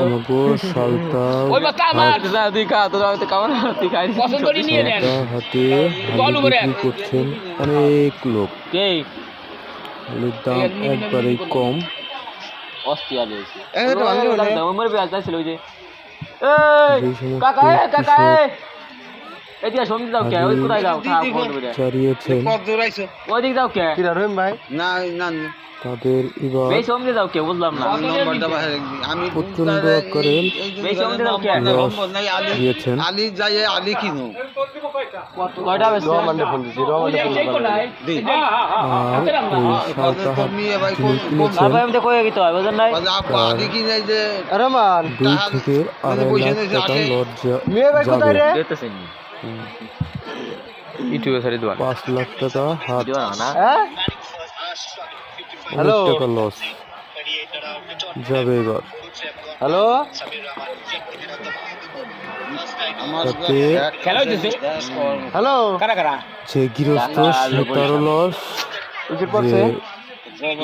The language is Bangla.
অনুগো সালতা হাতে বিক্রি করছেন অনেক লোক। আলুর দাম একবারেই কম। চারিয়েছেন তাদের এবার প্রচন্ড আকারে লস দিয়েছেন। আর 2 থেকে 2.5 লাখ টাকা লস যাবে। 5 লাখ টাকা হাত অনেক টাকা লস যাবে এবার। যে গৃহস্থ সে তারও লস, যে